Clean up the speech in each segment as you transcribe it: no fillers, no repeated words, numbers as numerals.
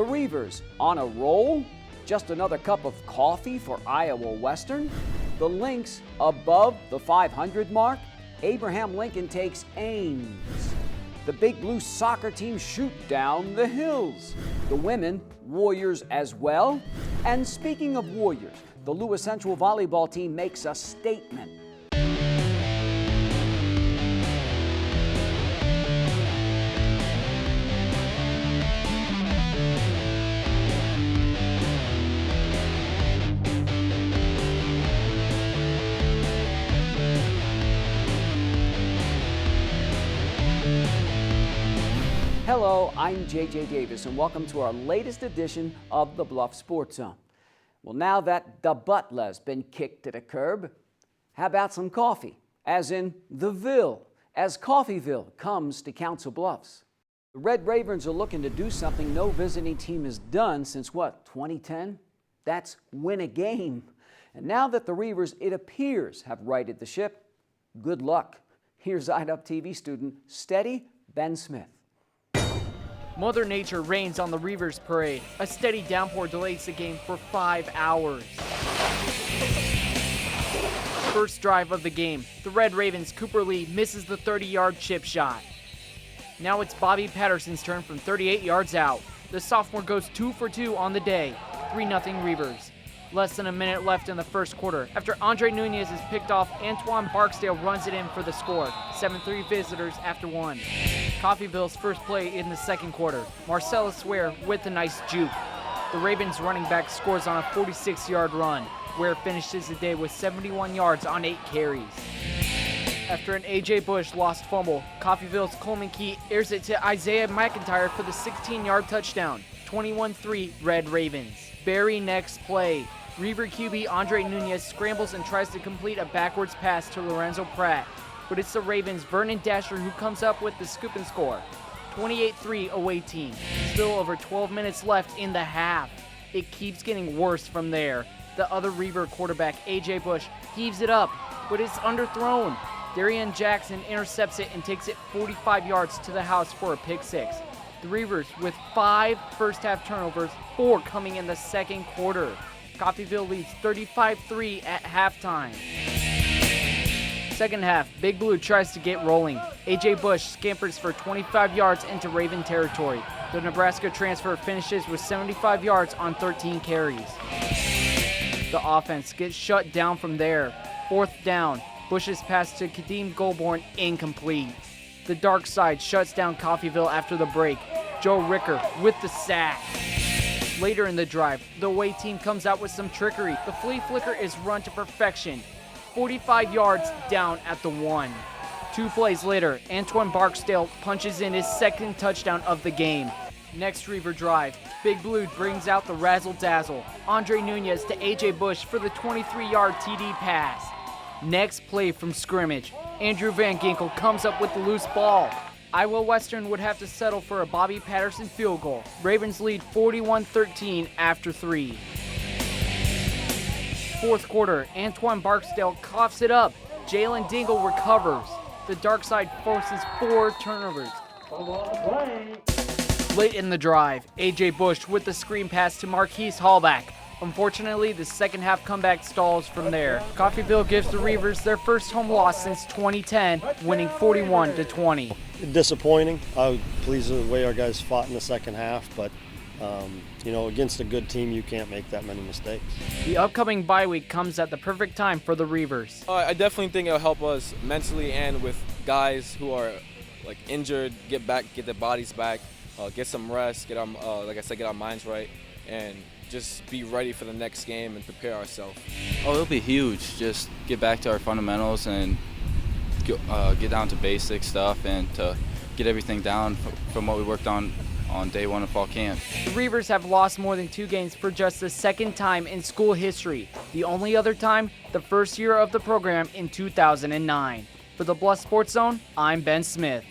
The Reavers on a roll? Just another cup of coffee for Iowa Western? The Lynx above the 500 mark? Abraham Lincoln takes Ames. The Big Blue soccer team shoot down the hills. The women, Warriors as well. And speaking of Warriors, the Lewis Central volleyball team makes a statement. Hello, I'm JJ Davis, and welcome to our latest edition of the Bluffs Sports Zone. Well, now that the butler's been kicked to the curb, how about some coffee? As in the Ville, as Coffeeville comes to Council Bluffs. The Red Ravens are looking to do something no visiting team has done since, 2010? That's win a game. And now that the Reavers, it appears, have righted the ship, good luck. Here's IDUP TV student, steady Ben Smith. Mother Nature rains on the Reavers parade. A steady downpour delays the game for 5 hours. First drive of the game, the Red Ravens' Cooper Lee misses the 30-yard chip shot. Now it's Bobby Patterson's turn from 38 yards out. The sophomore goes 2 for 2 on the day, 3-0 Reavers. Less than a minute left in the first quarter. After Andre Nunez is picked off, Antoine Barksdale runs it in for the score. 7-3 visitors after 1. Coffeeville's first play in the second quarter. Marcellus Ware with a nice juke. The Ravens running back scores on a 46-yard run. Ware finishes the day with 71 yards on 8 carries. After an A.J. Bush lost fumble, Coffeeville's Coleman Key airs it to Isaiah McIntyre for the 16-yard touchdown. 21-3 Red Ravens. Very next play. Reaver QB Andre Nunez scrambles and tries to complete a backwards pass to Lorenzo Pratt, but it's the Ravens' Vernon Dasher who comes up with the scoop and score. 28-3 away team. Still over 12 minutes left in the half. It keeps getting worse from there. The other Reaver quarterback, A.J. Bush, heaves it up, but it's underthrown. Darian Jackson intercepts it and takes it 45 yards to the house for a pick six. The Reavers with 5 first-half turnovers, 4 coming in the second quarter. Coffeeville leads 35-3 at halftime. Second half, Big Blue tries to get rolling. A.J. Bush scampers for 25 yards into Raven territory. The Nebraska transfer finishes with 75 yards on 13 carries. The offense gets shut down from there. Fourth down, Bush's pass to Kadeem Goldborn incomplete. The dark side shuts down Coffeeville after the break. Joe Ricker with the sack. Later in the drive, the away team comes out with some trickery. The flea flicker is run to perfection. 45 yards down at the 1. 2 plays later, Antoine Barksdale punches in his second touchdown of the game. Next Reaver drive, Big Blue brings out the razzle-dazzle. Andre Nunez to A.J. Bush for the 23-yard TD pass. Next play from scrimmage, Andrew Van Ginkel comes up with the loose ball. Iowa Western would have to settle for a Bobby Patterson field goal. Ravens lead 41-13 after 3. Fourth quarter, Antoine Barksdale coughs it up. Jalen Dingle recovers. The dark side forces 4 turnovers. Late in the drive, A.J. Bush with the screen pass to Marquise Hallback. Unfortunately, the second half comeback stalls from there. Coffeeville gives the Reavers their first home loss since 2010, winning 41-20. Disappointing. I was pleased with the way our guys fought in the second half, but against a good team, you can't make that many mistakes. The upcoming bye week comes at the perfect time for the Reavers. I definitely think it'll help us mentally and with guys who are injured, get their bodies back, get some rest, get our minds right, and just be ready for the next game and prepare ourselves. Oh, it'll be huge. Just get back to our fundamentals and get down to basic stuff and to get everything down from what we worked on day 1 of fall camp. The Reavers have lost more than 2 games for just the second time in school history. The only other time, the first year of the program in 2009. For the Bluffs Sports Zone, I'm Ben Smith.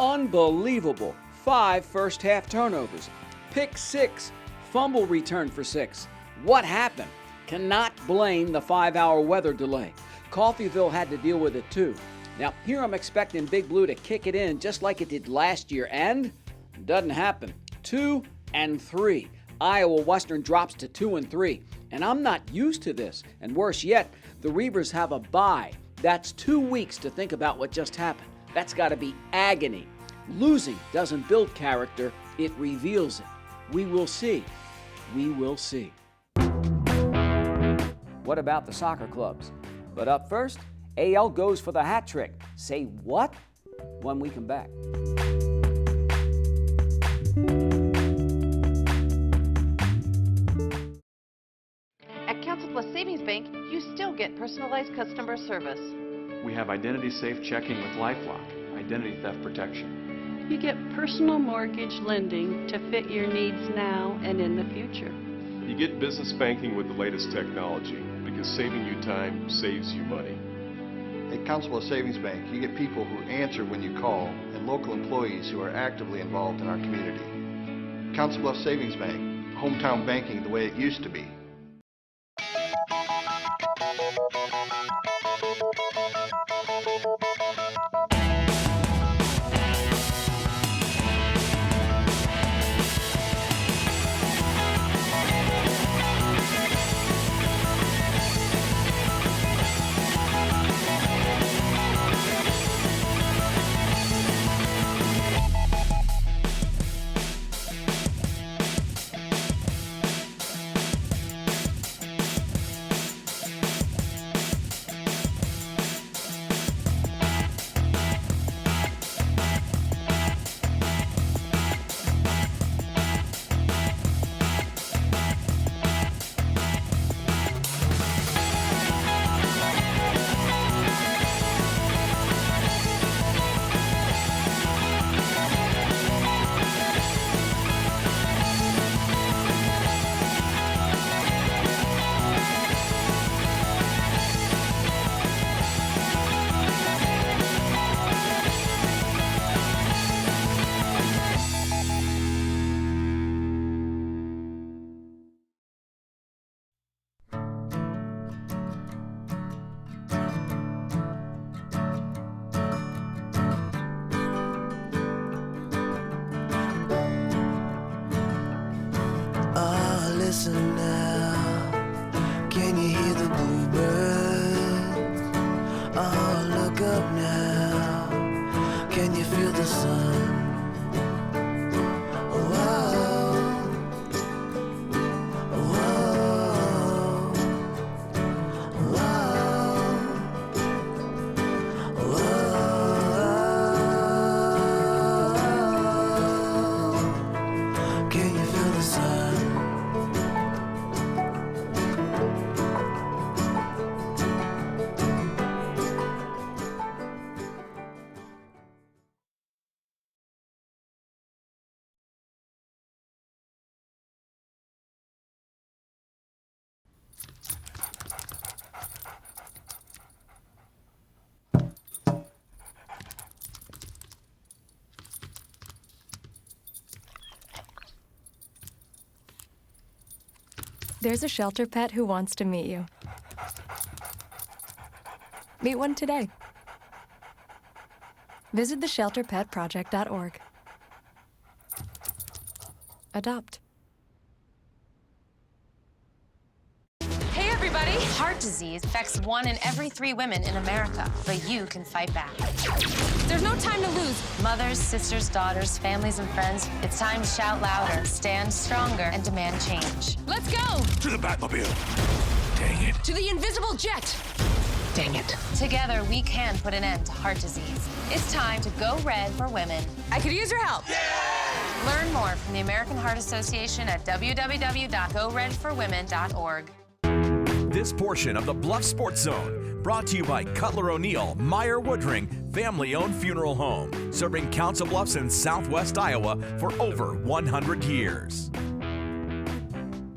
Unbelievable. 5 first-half turnovers. Pick 6. Fumble return for 6. What happened? Cannot blame the 5-hour weather delay. Coffeeville had to deal with it too. Now, here I'm expecting Big Blue to kick it in just like it did last year, and it doesn't happen. 2-3. Iowa Western drops to 2-3, and I'm not used to this. And worse yet, the Reavers have a bye. That's 2 weeks to think about what just happened. That's got to be agony. Losing doesn't build character, it reveals it. We will see. We will see. What about the soccer clubs? But up first, AL goes for the hat trick. Say what? When we come back. At Council Plus Savings Bank, you still get personalized customer service. We have identity safe checking with LifeLock, identity theft protection. You get personal mortgage lending to fit your needs now and in the future. You get business banking with the latest technology because saving you time saves you money. At Council Bluffs Savings Bank, you get people who answer when you call and local employees who are actively involved in our community. Council Bluffs Savings Bank, hometown banking the way it used to be. Listen now, can you hear the bluebirds? Oh, look up now, can you feel the sun? Whoa, whoa, whoa, can you feel the sun? There's a shelter pet who wants to meet you. Meet one today. Visit theshelterpetproject.org. Adopt. Hey everybody! Heart disease affects 1 in every 3 women in America, but you can fight back. There's no time to lose. Mothers, sisters, daughters, families, and friends, it's time to shout louder, stand stronger, and demand change. Let's go! To the Batmobile. Dang it. To the invisible jet. Dang it. Together, we can put an end to heart disease. It's time to go red for women. I could use your help. Yeah! Learn more from the American Heart Association at www.goredforwomen.org. This portion of the Bluffs Sports Zone brought to you by Cutler O'Neill, Meyer Woodring, family-owned funeral home, serving Council Bluffs in southwest Iowa for over 100 years.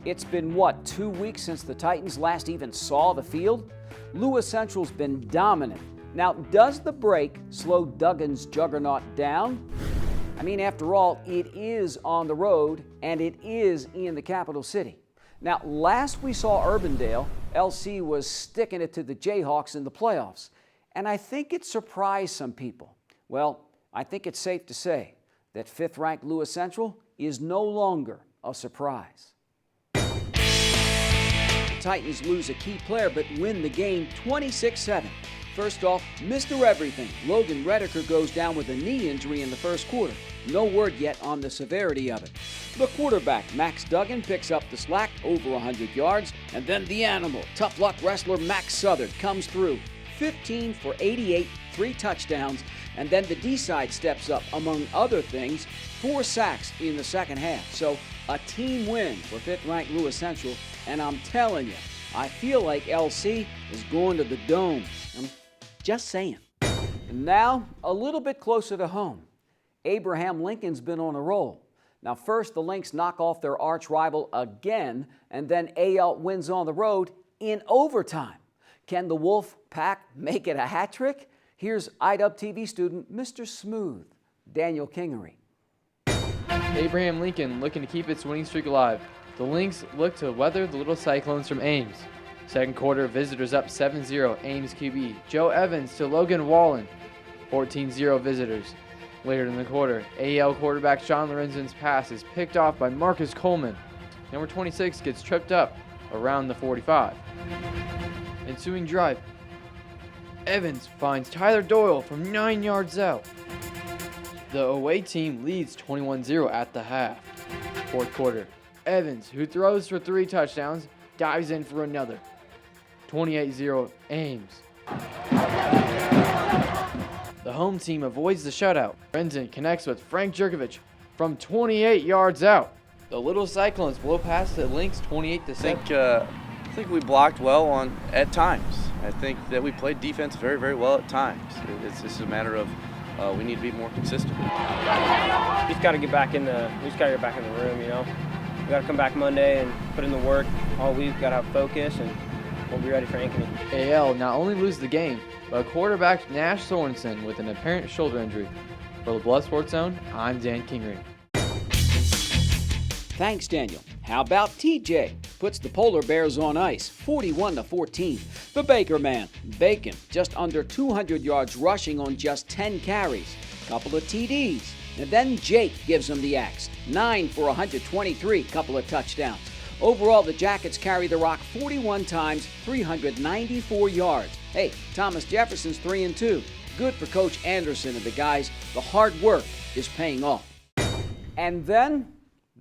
It's been, what, 2 weeks since the Titans last even saw the field? Lewis Central's been dominant. Now, does the break slow Duggan's juggernaut down? I mean, after all, it is on the road, and it is in the capital city. Now, last we saw Urbandale, LC was sticking it to the Jayhawks in the playoffs. and I think it surprised some people. Well, I think it's safe to say that 5th-ranked Lewis Central is no longer a surprise. The Titans lose a key player but win the game 26-7. First off, Mr. Everything, Logan Redeker, goes down with a knee injury in the first quarter. No word yet on the severity of it. The quarterback, Max Duggan, picks up the slack over 100 yards, and then the animal, tough luck wrestler Max Southard, comes through. 15 for 88, 3 touchdowns, and then the D-side steps up, among other things, 4 sacks in the second half. So a team win for 5th-ranked Lewis Central, and I'm telling you, I feel like LC is going to the Dome. I'm just saying. And now, a little bit closer to home. Abraham Lincoln's been on a roll. Now first, the Lynx knock off their arch rival again, and then AL wins on the road in overtime. Can the Wolf Pack make it a hat trick? Here's IDUB TV student Mr. Smooth, Daniel Kingery. Abraham Lincoln looking to keep its winning streak alive. The Lynx look to weather the Little Cyclones from Ames. Second quarter, visitors up 7-0, Ames QB. Joe Evans to Logan Wallen, 14-0 visitors. Later in the quarter, AL quarterback Sean Lorenzen's pass is picked off by Marcus Coleman. Number 26 gets tripped up around the 45. Ensuing drive, Evans finds Tyler Doyle from 9 yards out. The away team leads 21-0 at the half. Fourth quarter, Evans, who throws for 3 touchdowns, dives in for another. 28-0 Ames. The home team avoids the shutout. Lorenzen connects with Frank Jerkovich from 28 yards out. The Little Cyclones blow past the Lynx 28-7. I think we blocked well at times. I think that we played defense very, very well at times. It's just a matter of we need to be more consistent. We just got to get back in the room, you know. We got to come back Monday and put in the work all week. Got to have focus, and we'll be ready for Ankeny. AL not only lose the game, but quarterback Nash Sorensen with an apparent shoulder injury. For the Bluffs Sports Zone, I'm Dan Kingery. Thanks, Daniel. How about TJ? Puts the Polar Bears on ice, 41-14. The Baker man, Bacon, just under 200 yards rushing on just 10 carries. Couple of TDs. And then Jake gives him the axe, 9 for 123, couple of touchdowns. Overall, the Jackets carry the rock 41 times, 394 yards. Hey, Thomas Jefferson's 3-2. Good for Coach Anderson and the guys. The hard work is paying off. And then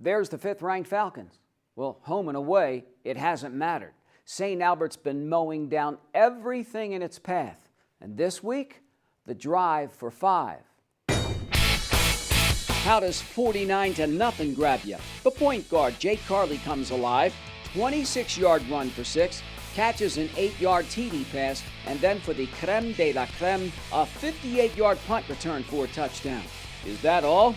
there's the 5th-ranked Falcons. Well, home and away, it hasn't mattered. St. Albert's been mowing down everything in its path. And this week, the drive for 5. How does 49-0 grab you? The point guard, Jake Carley, comes alive. 26-yard run for 6, catches an 8-yard TD pass, and then for the creme de la creme, a 58-yard punt return for a touchdown. Is that all?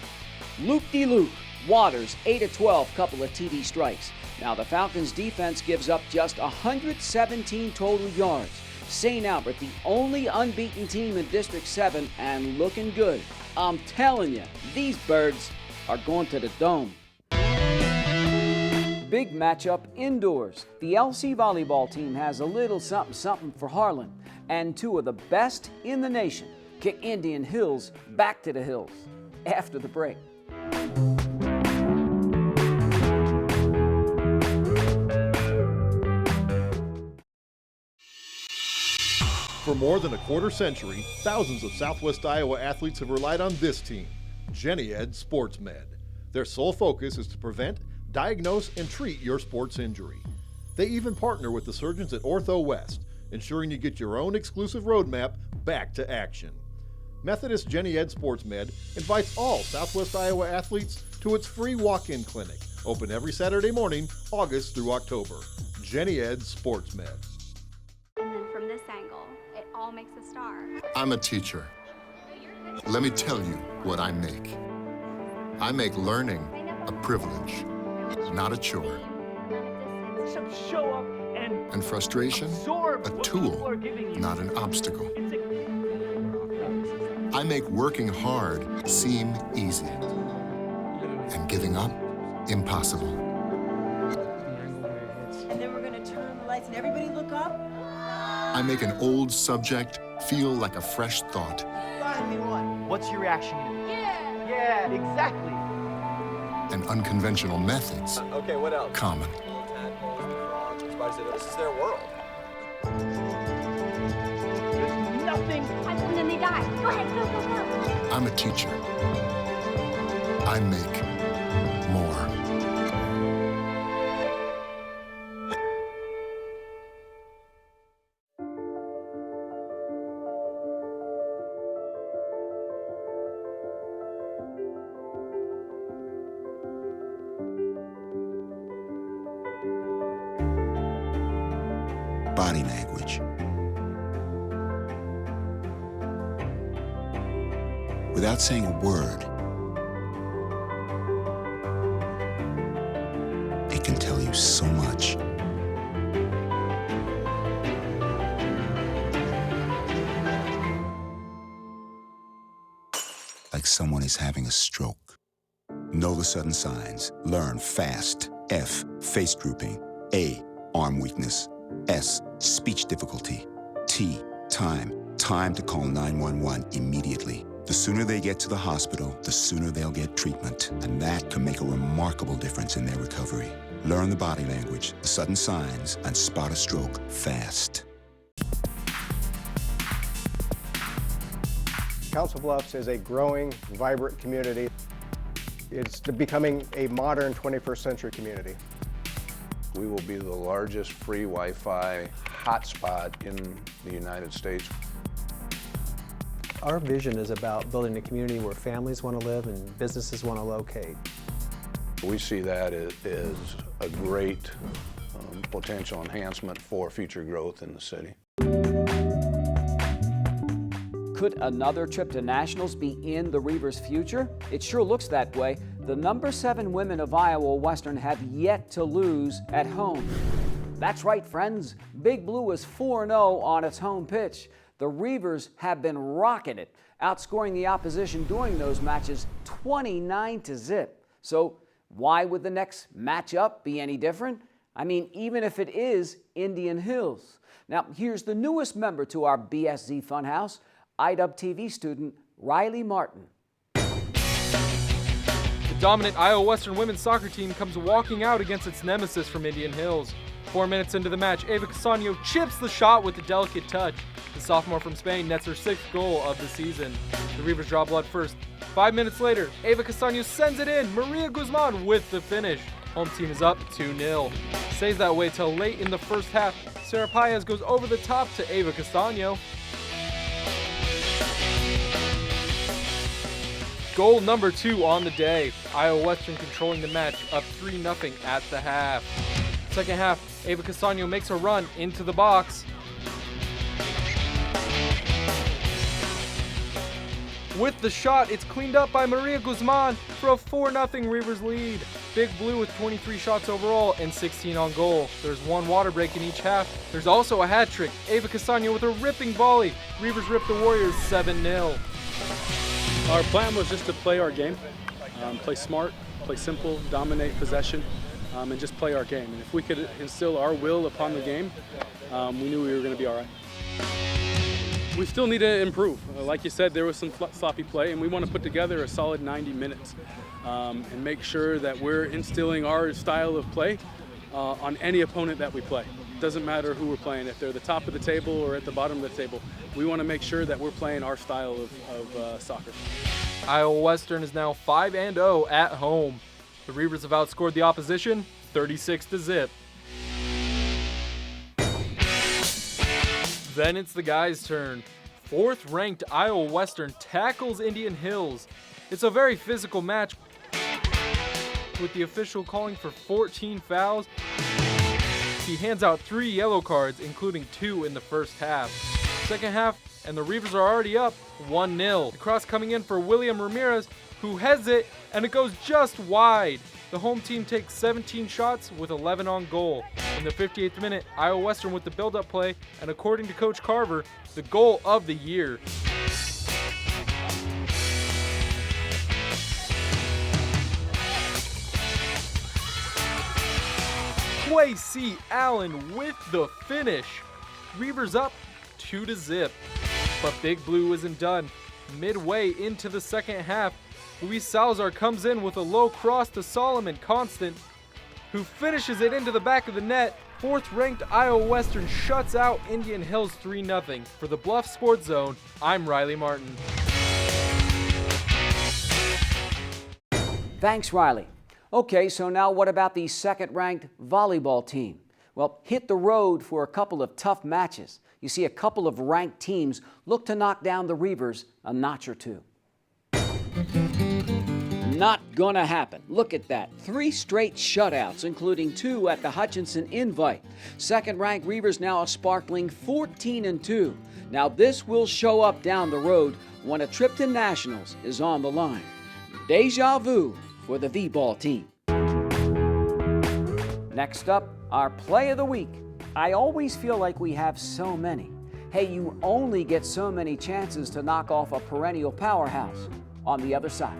Loop-de-loop. Waters, 8-12, couple of TD strikes. Now the Falcons' defense gives up just 117 total yards. St. Albert, the only unbeaten team in District 7, and looking good. I'm telling you, these birds are going to the Dome. Big matchup indoors. The LC volleyball team has a little something for Harlan, and 2 of the best in the nation kick Indian Hills back to the hills after the break. For more than a quarter century, thousands of Southwest Iowa athletes have relied on this team, Jenny Ed Sports Med. Their sole focus is to prevent, diagnose, and treat your sports injury. They even partner with the surgeons at Ortho West, ensuring you get your own exclusive roadmap back to action. Methodist Jenny Ed Sports Med invites all Southwest Iowa athletes to its free walk-in clinic, open every Saturday morning, August through October. Jenny Ed Sports Med. And then from this angle, it all makes a star. I'm a teacher. Let me tell you what I make. I make learning a privilege, not a chore. Show up And frustration, a tool, not an obstacle. I make working hard seem easy, and giving up impossible. And then we're going to turn on the lights and everybody look up. I make an old subject feel like a fresh thought. Finally won. What's your reaction? Yeah. Yeah, exactly. And unconventional methods Okay, what else? common. Little tadpoles, the frogs, the spiders, this is their world. There's nothing. And then they die. Go ahead, go, go, go. I'm a teacher. I make more. Body language. Without saying a word, it can tell you so much. Like someone is having a stroke. Know the sudden signs. Learn fast. F, face drooping. A, arm weakness. S, speech difficulty. T, time. Time to call 911 immediately. The sooner they get to the hospital, the sooner they'll get treatment, and that can make a remarkable difference in their recovery. Learn the body language, the sudden signs, and spot a stroke fast. Council Bluffs is a growing, vibrant community. It's becoming a modern 21st century community. We will be the largest free Wi-Fi hotspot in the United States. Our vision is about building a community where families want to live and businesses want to locate. We see that as a great potential enhancement for future growth in the city. Could another trip to nationals be in the Reavers' future? It sure looks that way. The number 7 women of Iowa Western have yet to lose at home. That's right, friends. Big Blue is 4-0 on its home pitch. The Reavers have been rocking it, outscoring the opposition during those matches 29-0. So why would the next matchup be any different? I mean, even if it is Indian Hills. Now, here's the newest member to our BSZ Funhouse, IDUB TV student Riley Martin. The dominant Iowa Western women's soccer team comes walking out against its nemesis from Indian Hills. 4 minutes into the match, Eva Castaño chips the shot with a delicate touch. The sophomore from Spain nets her 6th goal of the season. The Reavers draw blood first. 5 minutes later, Eva Castaño sends it in. Maria Guzman with the finish. Home team is up 2-0. Stays that way till late in the first half. Sarah Paez goes over the top to Eva Castaño. Goal number 2 on the day. Iowa Western controlling the match, up 3-0 at the half. Second half, Eva Castaño makes a run into the box. With the shot, it's cleaned up by Maria Guzman for a 4-0 Reavers lead. Big Blue with 23 shots overall and 16 on goal. There's 1 water break in each half. There's also a hat trick. Eva Castaño with a ripping volley. Reavers rip the Warriors 7-0. Our plan was just to play our game, play smart, play simple, dominate possession, and just play our game. And if we could instill our will upon the game, we knew we were going to be all right. We still need to improve. Like you said, there was some sloppy play, and we want to put together a solid 90 minutes and make sure that we're instilling our style of play on any opponent that we play. Doesn't matter who we're playing, if they're the top of the table or at the bottom of the table. We want to make sure that we're playing our style of soccer. Iowa Western is now 5-0 at home. The Reavers have outscored the opposition 36-0. Then it's the guys' turn. 4th ranked Iowa Western tackles Indian Hills. It's a very physical match with the official calling for 14 fouls. He hands out 3 yellow cards, including 2 in the first half. Second half, and the Reavers are already up 1-0. The cross coming in for William Ramirez, who heads it, and it goes just wide. The home team takes 17 shots with 11 on goal. In the 58th minute, Iowa Western with the build-up play, and according to Coach Carver, the goal of the year. Quay C. Allen with the finish. Reavers up 2-0. But Big Blue isn't done. Midway into the second half, Luis Salazar comes in with a low cross to Solomon Constant, who finishes it into the back of the net. Fourth-ranked Iowa Western shuts out Indian Hills 3-0. For the Bluff Sports Zone, I'm Riley Martin. Thanks, Riley. Okay, so now what about the second-ranked volleyball team? Well, hit the road for a couple of tough matches. You see, a couple of ranked teams look to knock down the Reavers a notch or two. Not gonna happen. Look at that. 3 straight shutouts, including 2 at the Hutchinson Invite. Second-ranked Reavers now a sparkling 14-2. Now this will show up down the road when a trip to nationals is on the line. Deja vu for the V-ball team. Next up, our play of the week. I always feel like we have so many. Hey, you only get so many chances to knock off a perennial powerhouse. On the other side.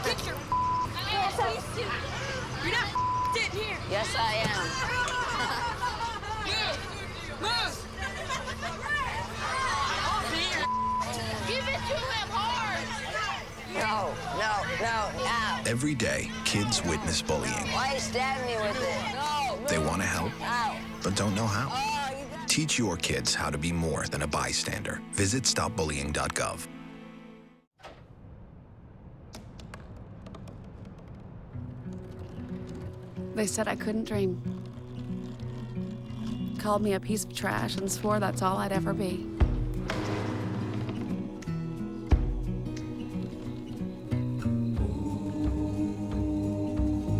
Get your ass out. You're not sitting here. Yes, I am. Move. Give it to him hard. No. Every day, kids witness bullying. Why are you stabbing me with it? No. They want to help, Ow. but don't know how. Teach your kids how to be more than a bystander. Visit stopbullying.gov. They said I couldn't dream. Called me a piece of trash and swore that's all I'd ever be.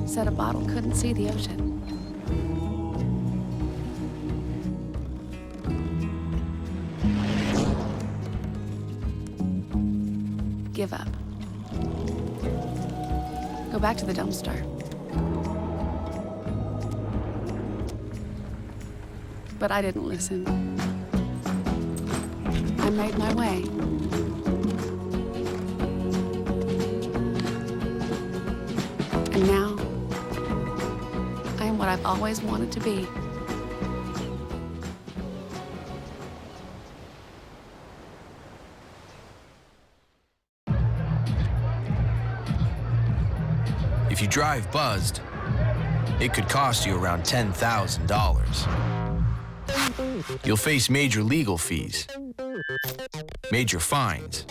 Said a bottle couldn't see the ocean. Give up. Go back to the dumpster. But I didn't listen. I made my way. And now, I am what I've always wanted to be. If you drive buzzed, it could cost you around $10,000. You'll face major legal fees, major fines,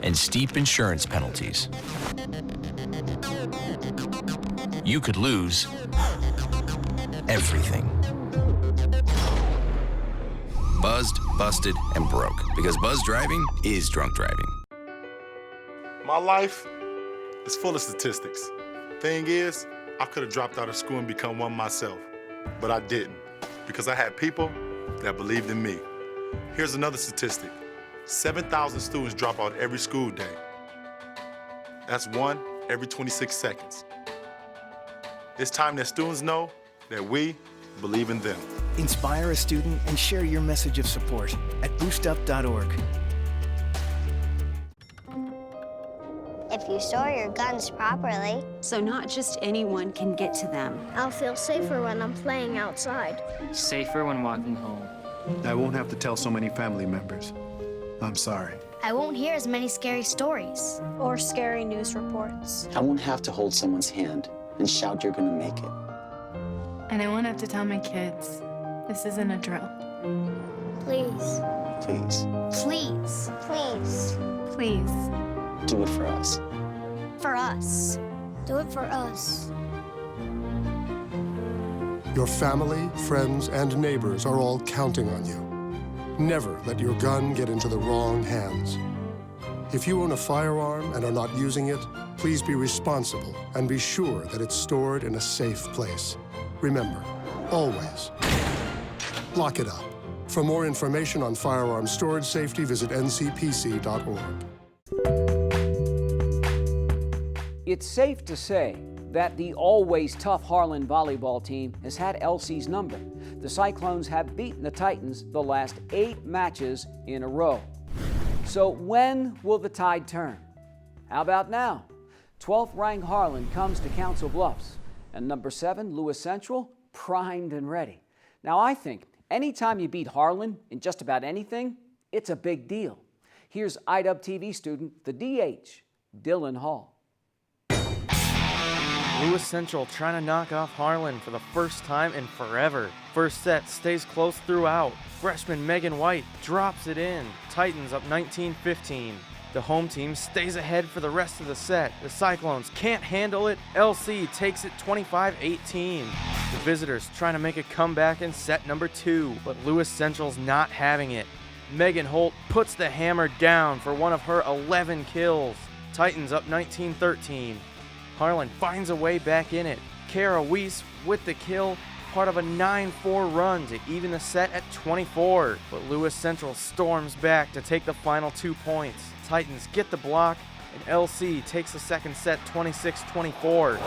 and steep insurance penalties. You could lose everything. Buzzed, busted, and broke. Because buzz driving is drunk driving. My life is full of statistics. Thing is, I could have dropped out of school and become one myself, but I didn't, because I had people that believed in me. Here's another statistic. 7,000 students drop out every school day. That's 1 every 26 seconds. It's time that students know that we believe in them. Inspire a student and share your message of support at boostup.org. If you store your guns properly, so not just anyone can get to them. I'll feel safer when I'm playing outside. Safer when walking home. I won't have to tell so many family members. I'm sorry. I won't hear as many scary stories or scary news reports. I won't have to hold someone's hand and shout you're gonna make it. And I won't have to tell my kids, this isn't a drill. Please. Please. Please. Please. Please. Do it for us. For us. Do it for us. Your family, friends, and neighbors are all counting on you. Never let your gun get into the wrong hands. If you own a firearm and are not using it, please be responsible and be sure that it's stored in a safe place. Remember, always, lock it up. For more information on firearm storage safety, visit ncpc.org. It's safe to say that the always tough Harlan volleyball team has had Elsie's number. The Cyclones have beaten the Titans the last 8 matches in a row. So when will the tide turn? How about now? 12th ranked Harlan comes to Council Bluffs, and number 7, Lewis Central, primed and ready. Now I think anytime you beat Harlan in just about anything, it's a big deal. Here's IDub TV student, the DH, Dylan Hall. Lewis Central trying to knock off Harlan for the first time in forever. First set stays close throughout. Freshman Megan White drops it in. Titans up 19-15. The home team stays ahead for the rest of the set. The Cyclones can't handle it. LC takes it 25-18. The visitors trying to make a comeback in set number 2, but Lewis Central's not having it. Megan Holt puts the hammer down for one of her 11 kills. Titans up 19-13. Harlan finds a way back in it. Kara Weiss with the kill, part of a 9-4 run to even the set at 24. But Lewis Central storms back to take the final 2 points. Titans get the block, and LC takes the second set 26-24.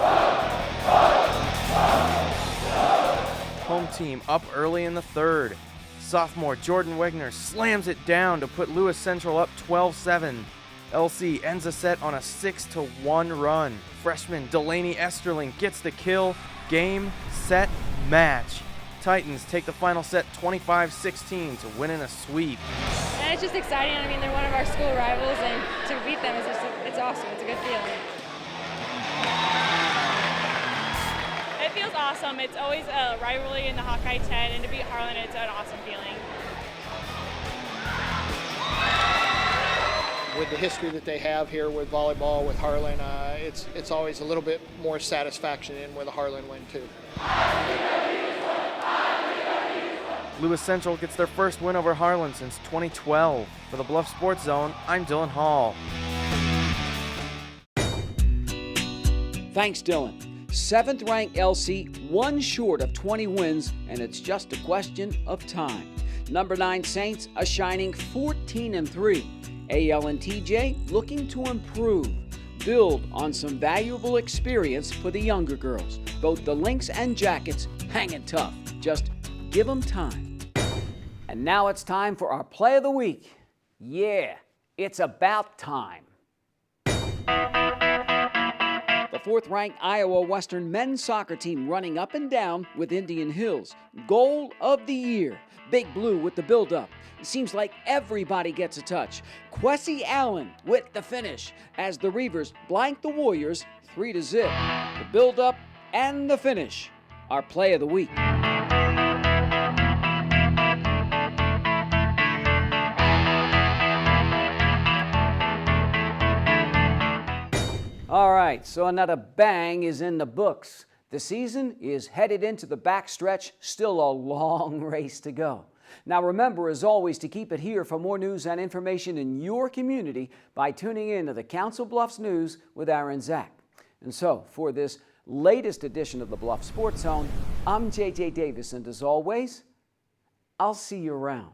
Home team up early in the third. Sophomore Jordan Wegner slams it down to put Lewis Central up 12-7. LC ends the set on a 6-1 run. Freshman Delaney Esterling gets the kill. Game, set, match. Titans take the final set 25-16 to win in a sweep. And it's just exciting. I mean, they're one of our school rivals, and to beat them is just, it's awesome. It's a good feeling. It feels awesome. It's always a rivalry in the Hawkeye 10, and to beat Harlan, it's an awesome feeling. With the history that they have here with volleyball, with Harlan, it's always a little bit more satisfaction in with a Harlan win too. Lewis Central gets their first win over Harlan since 2012. For the Bluff Sports Zone, I'm Dylan Hall. Thanks, Dylan. 7th ranked LC, 1 short of 20 wins, and it's just a question of time. Number 9 Saints, a shining 14-3. AL and TJ looking to improve, build on some valuable experience for the younger girls. Both the Lynx and Jackets hanging tough. Just give them time. And now it's time for our Play of the Week. Yeah, it's about time. The 4th-ranked Iowa Western men's soccer team running up and down with Indian Hills. Goal of the year. Big Blue with the build-up. It seems like everybody gets a touch. Kwesi Allen with the finish as the Reavers blank the Warriors 3-0. The build-up and the finish. Our Play of the Week. All right, so another bang is in the books. The season is headed into the backstretch, still a long race to go. Now remember, as always, to keep it here for more news and information in your community by tuning in to the Council Bluffs News with Aaron Zach. And so, for this latest edition of the Bluff Sports Zone, I'm JJ Davis, and as always, I'll see you around.